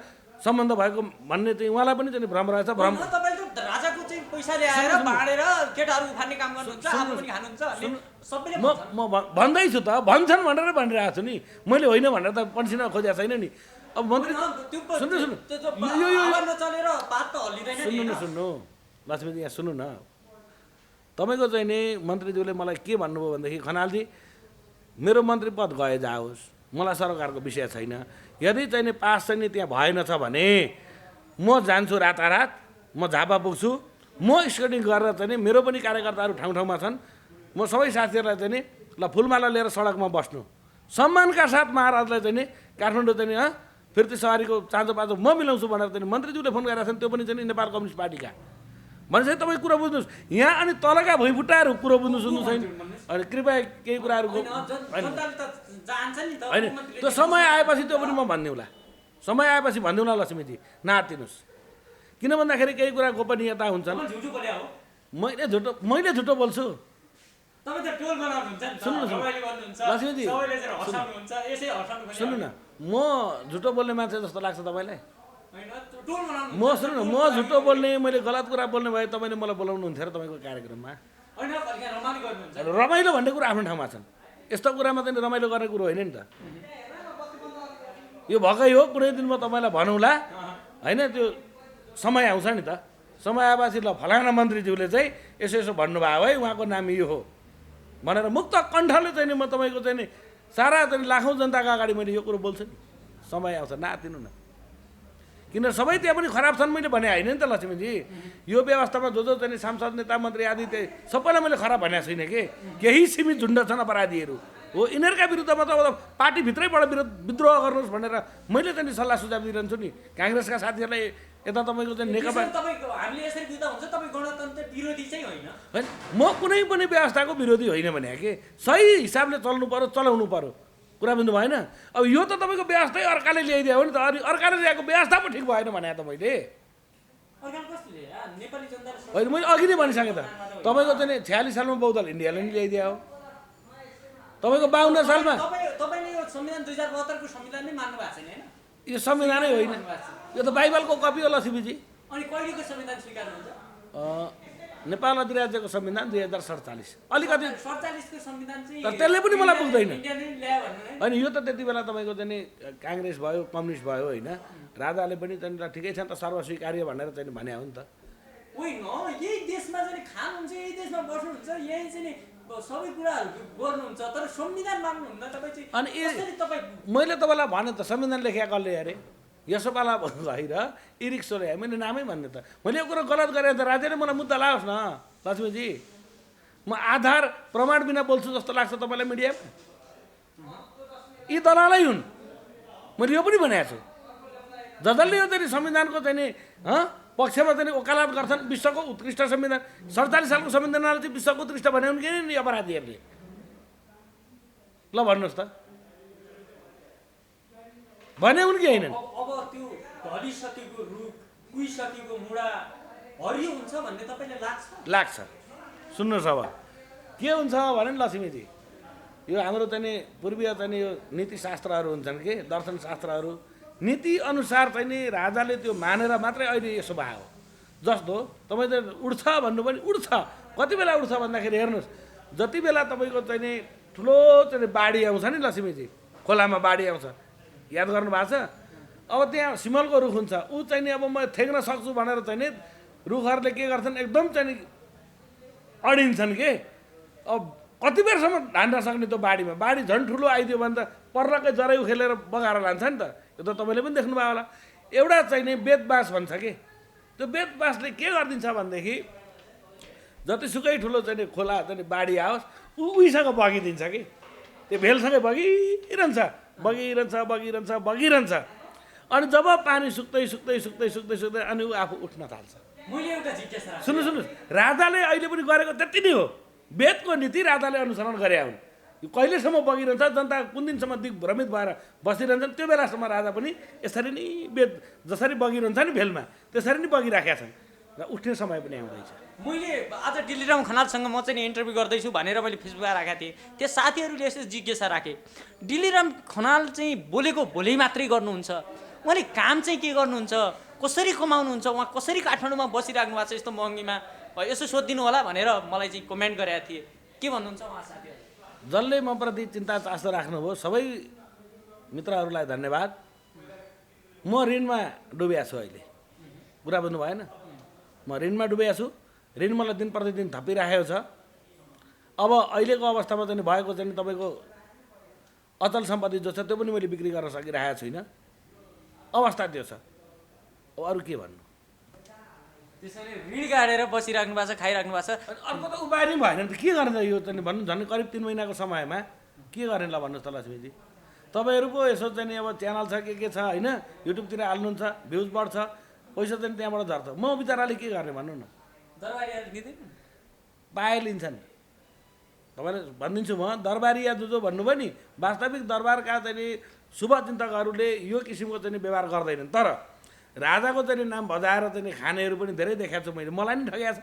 सम्बन्ध भएको भन्ने चाहिँ उहाँलाई पनि चाहिँ भ्रम रहेछ। भ्रम राजाको चाहिँ पैसा ल्याएर बाँडेर केटाहरू उफार्ने काम गर्नुहुन्छ, आफू पनि खानुहुन्छ, सबैले म भन्दैछु त, भन्छन् भनेर भनिरहेको छु नि, मैले होइन भनेर त पन्सिन खोजेको छैन नि। अब मन्त्री सुन्नु लक्ष्मीजी, यहाँ सुन्नु न, तपाईँको चाहिँ नि मन्त्रीज्यूले मलाई के भन्नुभयो भनेदेखि खनालजी मेरो मन्त्री पद गए जाओस्, मलाई सरकारको विषय छैन, यदि चाहिँ नि पास चाहिँ नि त्यहाँ भएन छ भने म जान्छु रातारात, म झापा पुग्छु, म स्केटिङ गरेर चाहिँ नि मेरो पनि कार्यकर्ताहरू ठाउँ ठाउँमा छन्, म सबै साथीहरूलाई चाहिँ नि ल फुलमाला लिएर सडकमा बस्नु, सम्मानका साथ महाराजलाई चाहिँ नि काठमाडौँ चाहिँ नि फिर्ती सवारीको चाँजो पाँचो म मिलाउँछु भनेर चाहिँ मन्त्रीज्यूले फोन गरेका छन्। त्यो पनि चाहिँ नेपाल कम्युनिस्ट पार्टीका भनेपछि तपाईँ कुरा बुझ्नुहोस्। यहाँ अनि तलका भुइँफुट्टाहरू कुरो बुझ्नु सुन्नु छैन। अनि कृपया केही कुराहरूको होइन, त्यो समय आएपछि त्यो पनि म भनिदिउँला, समय आएपछि भनिदिउँला लक्ष्मीजी, नआत्तिनुहोस्। किन भन्दाखेरि केही कुरा गोपनीयता हुन्छन्। मैले झुटो बोल्छु? तपाईँ त टोल बनाउनुहुन्छ नि त, सुन्नु, सुन्नु। रमाइलो गर्नुहुन्छ, लक्ष्मीजी, सबैले चाहिँ हँसाउनुहुन्छ, यसै हँसाउनु पनि सुन्नु न, म झुटो बोल्ने मान्छे जस्तो लाग्छ तपाईँलाई? होइन, टोल बनाउनुहुन्छ। म सुन्नु न, म झुटो बोल्ने, मैले गलत कुरा बोल्ने भए तपाईँले मलाई बोलाउनुहुन्थ्यो र तपाईँको कार्यक्रममा। होइन, कहिले रमाइलो गर्नुहुन्छ। रमाइलो भन्ने कुरा आफ्नो ठाउँमा छन्, यस्तो कुरामा चाहिँ रमाइलो गर्ने कुरो होइन नि त। यो भएकै हो, कुनै दिन म तपाईँलाई भनौँला होइन, त्यो समय आउँछ नि त। समय आएपछि ल फलाना मन्त्रीज्यूले चाहिँ यसो यसो भन्नुभयो है, उहाँको नाम यो हो भनेर मुक्त कण्ठले चाहिँ नि म तपाईँको चाहिँ नि सारा चाहिँ लाखौँ जनताको अगाडि मैले यो कुरो बोल्छु नि। समय आउँछ, नातिनु न। किन सबै त्यहाँ पनि खराब छन् मैले भने होइन नि त लक्ष्मीजी। यो व्यवस्थामा जो जो चाहिँ सांसद नेता मन्त्री आदि त्यही सबैलाई मैले खराब भनेको छैन कि। केही सीमित झुन्ड छन् अपराधीहरू हो, यिनीहरूका विरुद्धमा त अब पार्टीभित्रैबाट विद्रोह गर्नुहोस् भनेर मैले चाहिँ सल्लाह सुझाव दिइरहन्छु नि। काङ्ग्रेसका साथीहरूलाई यता तपाईँको चाहिँ नेकपा, तपाईँको हामीले यसरी दिँदा हुन्छ, तपाईँ गणतन्त्र विरोधी चाहिँ होइन। होइन म कुनै पनि व्यवस्थाको विरोधी होइन भने कि सही हिसाबले चल्नु पर्यो, चलाउनु पर्यो, कुरा बुझ्नु भएन। अब यो त तपाईँको व्यवस्थै अर्काले ल्याइदियो हो नि त, अनि अर्काले ल्याएको व्यवस्था पो ठिक भएन भने त मैले होइन, मैले अघि नै भनिसकेँ त। तपाईँको चाहिँ 46 सालमा बहुदल इन्डियाले नि ल्याइदियो हो, तपाईँको 52 सालमा तपाईँले यो संविधान 2072 को संविधान नै मान्नु भएको छैन हैन? यो संविधानै होइन, यो त बाइबलको कपी हो लक्ष्मीजी। अनि कहिलेको संविधान स्वीकार्नुहुन्छ? नेपाल अधिराज्यको संविधान 2047 अलिकति 47 को संविधान चाहिँ तर त्यसले पनि मलाई पुग्दैन। इन्डिया नै ल्यायो भन्नु है। होइन, यो त त्यति बेला तपाईँको चाहिँ नि काङ्ग्रेस भयो, कम्युनिस्ट भयो होइन, राजाले पनि चाहिँ ठिकै छ नि त, सर्वस्वीकार्य भनेर चाहिँ भने हो नि त। होइन, यही देशमा चाहिँ खानुहुन्छ, यही देशमा बस्नुहुन्छ, यही चाहिँ नि सबै कुराहरू गर्नुहुन्छ, तर संविधान मान्नुहुन्न तपाईँ चाहिँ। अनि कसरी तपाईँ मैले तपाईँलाई भने त संविधान लेखेका कसले अरे यसोपाला भएर इरिक्सो ल्याएँ, मैले नामै भन्ने त। मैले यो कुरो गलत गरेँ त राज्यले मलाई मुद्दा लाओस् न लक्ष्मीजी। म आधार प्रमाण बिना बोल्छु जस्तो लाग्छ तपाईँलाई मिडियामा? यी दलालै हुन्, मैले यो पनि भनेको छु। जसले यो चाहिँ संविधानको चाहिँ नि पक्षमा चाहिँ वकालत गर्छन्, विश्वको उत्कृष्ट संविधान 47 सालको संविधानलाई चाहिँ विश्वको उत्कृष्ट भने कि नि अपराधीहरूले। ल भन्नुहोस् त, भने हुन् कि होइनन्? अब त्यो ढलिसकेको रुख, कुहिसकेको मुढा हरियो हुन्छ भन्ने तपाईँले लाग्छ। सुन्नुहोस्, अब के हुन्छ भने नि लक्ष्मीजी, यो हाम्रो चाहिँ नि पूर्वीय चाहिँ नि यो नीतिशास्त्रहरू हुन्छन् कि दर्शनशास्त्रहरू, नीति अनुसार चाहिँ नि राजाले त्यो मानेर मात्रै अहिले यसो भयो। जस्तो तपाईँ त उड्छ भन्नु पनि उड्छ, कति बेला उड्छ भन्दाखेरि हेर्नुहोस्, जति बेला तपाईँको चाहिँ नि ठुलो चाहिँ बाढी आउँछ नि लक्ष्मीजी, खोलामा बाढी आउँछ, याद गर्नु भएको छ? अब त्यहाँ सिमलको रुख हुन्छ, ऊ चाहिँ नि अब म थेग्न सक्छु भनेर चाहिँ नि रुखहरूले के गर्छन्, एकदम चाहिँ नि अडिन्छन् के। अब कति बेरसम्म धान्न सक्ने त्यो बाढीमा? बाढी झन् ठुलो आइदियो भने त पर्लकै जरै उखेलेर बगाएर लान्छ नि त। यो त तपाईँले पनि देख्नुभयो होला। एउटा चाहिँ नि बेतबास भन्छ कि, त्यो बेतबासले के गरिदिन्छ भनेदेखि जतिसुकै ठुलो चाहिँ नि खोला चाहिँ नि बाढी आओस् उहीसँग बगिदिन्छ कि, त्यो भेलसँगै बगिरहन्छ बगिरहन्छ बगिरहन्छ बगिरहन्छ। अनि जब पानी सुक्दै सुक्दै सुक्दै सुक्दै सुक्दै अनि ऊ आफू उठ्न थाल्छ। सुन्नुहोस्, राजाले अहिले पनि गरेको त्यति नै हो। वेदको नीति राजाले अनुसरण गरे हुन्। यो कहिलेसम्म बगिरहन्छ, जनता कुन दिनसम्म दिग्भ्रमित भएर बसिरहन्छन्, त्यो बेलासम्म राजा पनि यसरी नै वेद जसरी बगिरहन्छ नि भेलमा त्यसरी नै बगिराखेका छन् र उठ्ने समय पनि आउँदैछ। मैले आज डिलिराम खनालसँग म चाहिँ इन्टरभ्यू गर्दैछु भनेर मैले फेसबुकमा राखेको थिएँ। त्यो साथीहरूले यस्तो जिज्ञासा राखे, डिलिराम खनाल चाहिँ बोलेको भोलि मात्रै गर्नुहुन्छ, उहाँले काम चाहिँ के गर्नुहुन्छ, कसरी कमाउनुहुन्छ, उहाँ कसरी काठमाडौँमा बसिराख्नु भएको छ यस्तो महँगीमा, यसो सोधिदिनु होला भनेर मलाई चाहिँ कमेन्ट गरेका थिए। के भन्नुहुन्छ उहाँ साथीहरू? जसले म प्रति चिन्ता चासो राख्नुभयो सबै मित्रहरूलाई धन्यवाद। म ऋणमा डुबेको छु अहिले, कुरा बुझ्नु भएन? म ऋणमा डुबेको छु, ऋण मलाई दिन प्रतिदिन थपिराखेको छ। अब अहिलेको अवस्थामा चाहिँ भएको चाहिँ तपाईँको अचल सम्पत्ति जो छ त्यो पनि मैले बिक्री गर्न सकिरहेको छुइनँ, अवस्था त्यो छ। अब अरू के भन्नु? त्यसैले ऋण गाडेर बसिराख्नु भएको छ, खाइराख्नु भएको छ। अर्को त उपाय नै भएन त, के गर्ने यो चाहिँ भन्नु? झन् करिब 3 महिनाको समयमा के गर्ने ल भन्नुहोस् त लक्ष्मीजी? तपाईँहरू पो यसो चाहिँ नि अब च्यानल छ के छ होइन, युट्युबतिर हाल्नुहुन्छ, भ्युज बढ्छ, पैसा चाहिँ त्यहाँबाट झर्छ। म बिचराले के गर्ने भन्नु न? पाए लिन्छन्। तपाईँले भनिदिन्छु म, दरबारिया जो भन्नुभयो नि, वास्तविक दरबारका चाहिँ नि शुभचिन्तकहरूले यो किसिमको चाहिँ व्यवहार गर्दैनन्। तर राजाको चाहिँ नाम बजाएर चाहिँ खानेहरू पनि धेरै देखाएको छु मैले, मलाई नि ठगेको छ।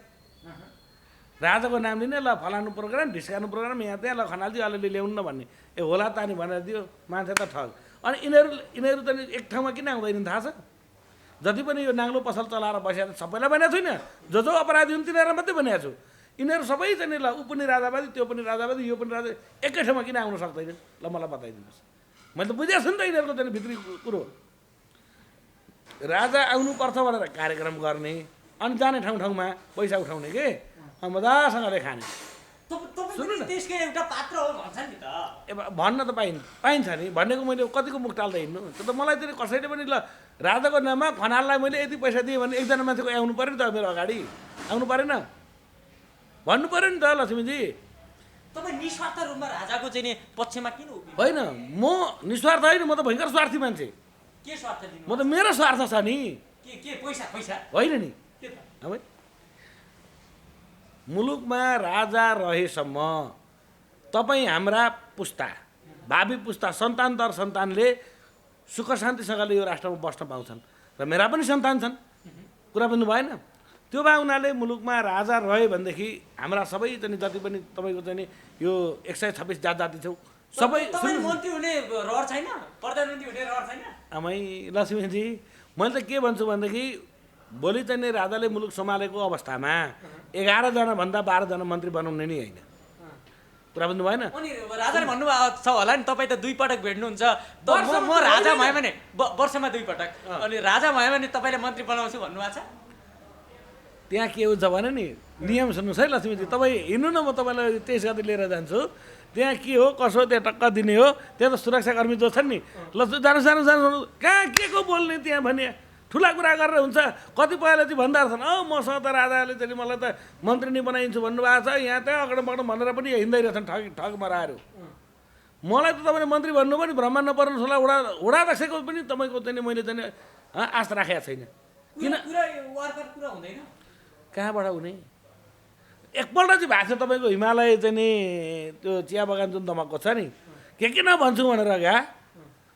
राजाको नाम लिने ल फलानु प्रोग्राम ढिस्कानु प्रोग्राम यहाँ त्यहाँ ल खनाल्दी अलिअलि ल्याउनु न भन्ने ए होला त नि भनेर दियो मान्छे त ठग अनि यिनीहरू त एक ठाउँमा किन आउँदैन थाहा छ जति पनि यो नाङ्लो पसल चलाएर बसेर सबैलाई भनेको छुइनँ जो अपराधी हुन् तिनीहरूलाई मात्रै भनेको छु यिनीहरू सबै चाहिँ ल ऊ पनि राजावादी त्यो पनि राजावादी यो पनि राजा एकै ठाउँमा किन आउन सक्दैन ल मलाई बताइदिनुहोस् मैले त बुझेको छु नि त यिनीहरूको चाहिँ भित्री कुरो राजा आउनुपर्छ भनेर कार्यक्रम गर्ने अनि जाने ठाउँ ठाउँमा पैसा उठाउने के मजासँगले खाने त्यसकै एउटा पात्र हो भन्छ नि त भन्न त पाइन्छ नि भन्नेको मैले कतिको मुख टाल्दै हिँड्नु त्यो त मलाई चाहिँ कसैले पनि ल राजाको नाममा खनाललाई मैले यति पैसा दिएँ भने एकजना मान्छेको आउनु पऱ्यो नि त मेरो अगाडि आउनु परेन भन्नु पऱ्यो नि त लक्ष्मीजी तपाईँ निस्वार्थ रूपमा राजाको चाहिँ नि पक्षमा किन होइन म निस्वार्थ होइन म त भयङ्कर स्वार्थी मान्छे के स्वार्थ दिनु म त मेरो स्वार्थ छ नि के पैसा पैसा होइन नि अब मुलुकमा राजा रहेसम्म तपाईँ हाम्रा पुस्ता भावी पुस्ता सन्तान दर सन्तानले सुख शान्तिसँगले यो राष्ट्रमा बस्न पाउँछन् र मेरा पनि सन्तान छन् कुरा बुझ्नु भएन त्यो भए उनीहरूले मुलुकमा राजा रह्यो भनेदेखि हाम्रा सबै चाहिँ जति पनि तपाईँको चाहिँ यो 126 जाति छौँ सबै मन्त्री हुने रहर छैन प्रधानमन्त्री हुने रहर छैन आमै लक्ष्मीजी मैले त के भन्छु भनेदेखि भोलि चाहिँ नि राजाले मुलुक सम्हालेको अवस्थामा 11 जना भन्दा 12 जना मन्त्री बनाउने नि होइन कुरा बुझ्नु भएन अनि राजाले भन्नुभएको छ होला नि तपाईँ त 2 पटक भेट्नुहुन्छ म राजा भयो भने वर्षमा 2 पटक अनि राजा भयो भने तपाईँले मन्त्री बनाउँछु भन्नुभएको छ त्यहाँ के हुन्छ भने नि नियम सुन्नुहोस् है लक्ष्मीजी तपाईँ हिँड्नु न म तपाईँलाई 23 गते लिएर जान्छु त्यहाँ के हो कसो त्यहाँ टक्क दिने हो त्यहाँ त सुरक्षाकर्मी जो छन् नि ल जानुहोस् जानुहोस् जानुहोस् कहाँ के को बोल्ने त्यहाँ भने ठुला कुरा गरेर हुन्छ कतिपयले चाहिँ भन्दा छन् मसँग त राजाले चाहिँ मलाई त मन्त्री नै बनाइदिन्छु भन्नुभएको छ यहाँ त्यहाँ अगाडि बगाड भनेर पनि हिँड्दै रहेछन् ठग मराएर मलाई त तपाईँले मन्त्री भन्नु पनि भ्रममा नपर्नु होला वडाध्यक्षको पनि तपाईँको चाहिँ मैले चाहिँ आस्था राखेको छैन किन कहाँबाट हुने एकपल्ट चाहिँ भएको छ तपाईँको हिमालय चाहिँ नि त्यो चिया बगान जुन दमकको छ नि के नभन्छु भनेर क्या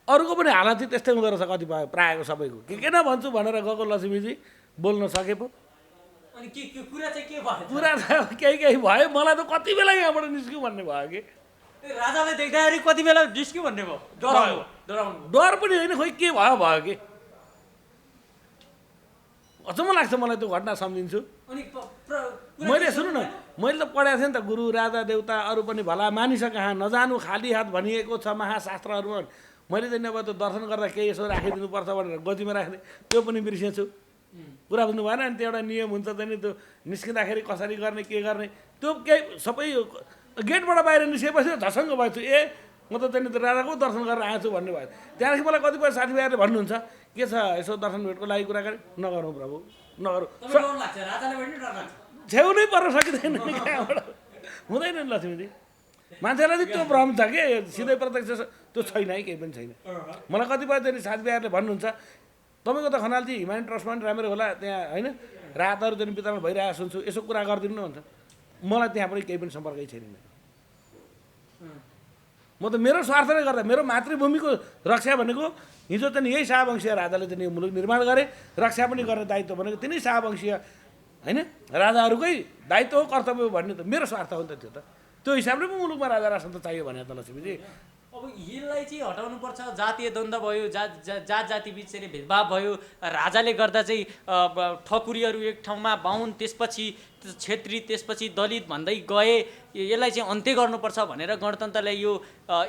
अरूको पनि हालत चाहिँ त्यस्तै हुँदो रहेछ कतिपय प्रायःको सबैको के नभन्छु भनेर गएको लक्ष्मीजी बोल्न सके पो अनि कुरा चाहिँ के भयो कुरा केही भयो मलाई त कति बेला यहाँबाट निस्क्यो भन्ने भयो कि राजाले देख्दाखेरि कति बेला निस्क्यो भन्ने भयो डर पनि होइन खोइ के भयो कि अचम्म लाग्छ मलाई त्यो घटना सम्झिन्छु मैले सुन्नु न मैले त पढाएको थिएँ नि त गुरु राजा देउता अरू पनि भला मानिस कहाँ नजानु खाली हात भनिएको छ महाशास्त्रहरूमा मैले चाहिँ अब त्यो दर्शन गर्दा केही यसो राखिदिनुपर्छ भनेर गतिमा राख्ने त्यो पनि बिर्सेछु कुरा बुझ्नु भएन अनि त्यो एउटा नियम हुन्छ चाहिँ त्यो निस्किँदाखेरि कसरी गर्ने के गर्ने त्यो केही सबै गेटबाट बाहिर निस्केपछि झसङ्ग भएको छु म त चाहिँ राजाको दर्शन गरेर आएको छु भन्ने भयो त्यहाँदेखि मलाई कतिपय साथीभाइहरूले भन्नुहुन्छ के छ यसो दर्शन भेटको लागि कुरा गरे नगरौँ प्रभु नगरौँ छेउ नै पर्न सकिँदैन नि कहाँबाट हुँदैन नि लक्ष्मीजी मान्छेलाई चाहिँ त्यो भ्रम छ कि सिधै प्रत्यक्ष त्यो छैन है केही पनि छैन मलाई कतिपय चाहिँ साथीभाइहरूले भन्नुहुन्छ तपाईँको त खनालजी हिमालयन ट्रस्टमा पनि राम्रै होला त्यहाँ होइन रातहरू चाहिँ वितरण भइरहेको सुन्छु यसो कुरा गरिदिनु न भन्छ मलाई त्यहाँ पनि केही पनि सम्पर्कै छैन म त मेरो स्वार्थले गर्दा मेरो मातृभूमिको रक्षा भनेको हिजो चाहिँ यही शाहवंशीय राजाले चाहिँ मुलुक निर्माण गरे रक्षा पनि गर्ने दायित्व भनेको तिनै शाहवंशीय होइन राजाहरूकै दायित्व हो कर्तव्य हो भन्ने त मेरो स्वार्थ हो नि त त्यो हिसाबले पो मुलुकमा राजा राष्ट्र त चाहियो भने त लक्ष्मीजी अब यसलाई चाहिँ हटाउनुपर्छ जातीय द्वन्द्व भयो जात जाति बिच चाहिँ भेदभाव भयो राजाले गर्दा चाहिँ ठकुरीहरू एक ठाउँमा बाहुन त्यसपछि क्षेत्री त्यसपछि दलित भन्दै गए यसलाई चाहिँ अन्त्य गर्नुपर्छ भनेर गणतन्त्रलाई यो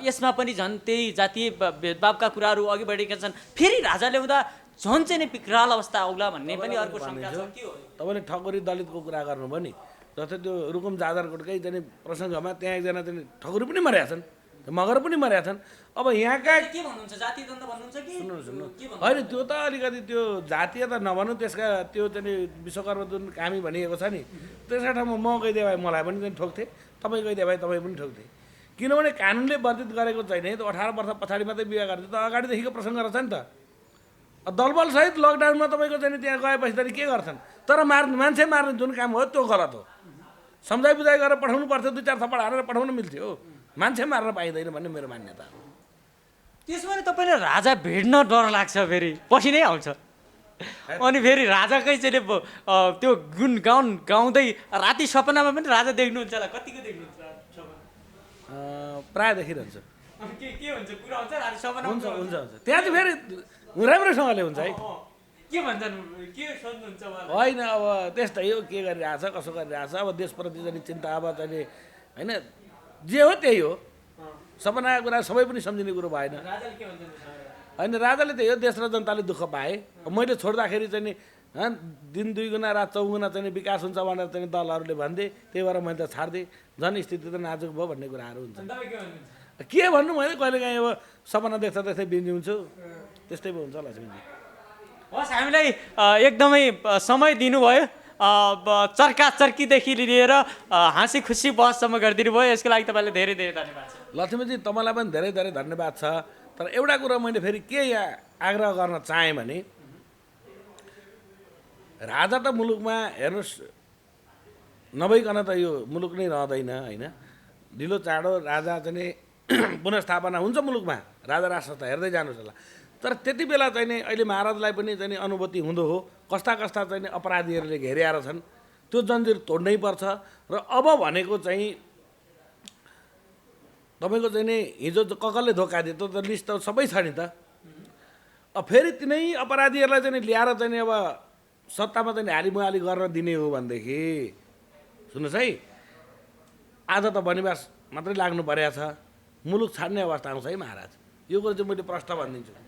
यसमा पनि झन् त्यही जातीय भेदभावका कुराहरू अघि बढेका छन् फेरि राजा ल्याउँदा झन् चाहिँ नै विकराल अवस्था आउला भन्ने पनि अर्को शङ्का छ के हो तपाईँले ठकुरी दलितको कुरा गर्नुभयो नि जस्तै त्यो रुकुम जाजरकोटकै चाहिँ प्रसङ्गमा त्यहाँ एकजना चाहिँ ठकुरी पनि मरेका छन् मगर पनि मरेका छन् अब यहाँका के भन्नुहुन्छ जातीय द्वन्द्व भन्नुहुन्छ कि सुन्नु होइन त्यो त अलिकति त्यो जातीय त नभनौँ त्यसका त्यो चाहिँ विश्वकर्मा जुन कामी भनिएको छ नि त्यसका ठाउँमा म गइदिए भए मलाई पनि चाहिँ ठोक्थे तपाईँ गइदिए भए तपाईँ पनि ठोक्थे किनभने कानुनले वर्जित गरेको छैन त्यो 18 वर्ष पछाडि मात्रै बिहा गर्ने त अगाडिदेखिको प्रसङ्ग रहेछ नि त दलबलसहित लकडाउनमा तपाईँको चाहिँ त्यहाँ गएपछि त के गर्छन् तर मान्छे मार्ने जुन काम हो त्यो गलत हो सम्झाइ बुझाइ गरेर पठाउनु पर्थ्यो 2-4 थप्पड हालेर पठाउनु मिल्थ्यो मान्छे मार्न पाइँदैन भन्ने मेरो मान्यता हो त्यसो भने तपाईँले राजा भेट्न डर लाग्छ फेरि पछि नै आउँछ अनि फेरि राजाकै चाहिँ त्यो गुण गाउँदै राति सपनामा पनि राजा देख्नुहुन्छ होला, कतिको देख्नुहुन्छ सपना? प्रायः देखिरहन्छ। अनि के हुन्छ, कुरा हुन्छ राति सपना? हुन्छ हुन्छ हुन्छ, त्यहाँ चाहिँ फेरि राम्रोसँगले हुन्छ है। के भन्छन्, के सोध्नुहुन्छ उहाँले? होइन अब त्यस्तै हो, के गरिरहेछ कसो गरिरहेछ, अब देशप्रति चाहिँ चिन्ता, अब चाहिँ होइन जे हो त्यही हो, सपनाको कुरा सबै पनि सम्झिने कुरो भएन। राजाले के भन्छन्? होइन राजाले त्यही हो, देश र जनताले दुःख पाए, मैले छोड्दाखेरि चाहिँ नि दिन 2 गुणा रात 4 गुणा चाहिँ विकास हुन्छ भनेर चाहिँ दलहरूले भन्थे, त्यही भएर मैले त छाडिदिएँ, जनस्थिति त नाजुक भयो भन्ने कुराहरू हुन्छ। के भन्नु, मैले कहिलेकाहीँ अब सपना देख्दा देख्दै बिन्जी हुन्छु, त्यस्तै पो हुन्छ लक्ष्मीजी। हस्, हामीलाई एकदमै समय दिनुभयो, चर्का चर्कीदेखि लिएर हाँसी खुसी बहससम्म गरिदिनु भयो, यसको लागि तपाईँलाई धेरै धेरै धन्यवाद छ। लक्ष्मीजी तपाईँलाई पनि धेरै धेरै धन्यवाद छ। तर एउटा कुरा मैले फेरि के यहाँ आग्रह गर्न चाहेँ भने, राजा त मुलुकमा हेर्नुहोस् नभइकन त यो मुलुक नै रहँदैन होइन। ढिलो चाँडो राजा चाहिँ पुनर्स्थापना हुन्छ मुलुकमा, राजा राष्ट्र त हेर्दै जानुहोस् होला। तर त्यति बेला चाहिँ नि अहिले महाराजलाई पनि चाहिँ नि अनुभूति हुँदो हो, कस्ता कस्ता चाहिँ नि अपराधीहरूले घेरिएर छन्, त्यो जन्जिर तोड्नै पर्छ। र अब भनेको चाहिँ तपाईँको चाहिँ नि हिजो कसले धोका दियो त्यो त लिस्ट त सबै छ नि त। अब फेरि तिनै अपराधीहरूलाई चाहिँ ल्याएर चाहिँ नि अब सत्तामा चाहिँ हालिमुहाली गर्न दिने हो भनेदेखि सुन्नुहोस् है, आज त वनवास मात्रै लाग्नु परेको छ, मुलुक छाड्ने अवस्था आउँछ है महाराज। यो कुरो चाहिँ मैले प्रश्न भनिदिन्छु।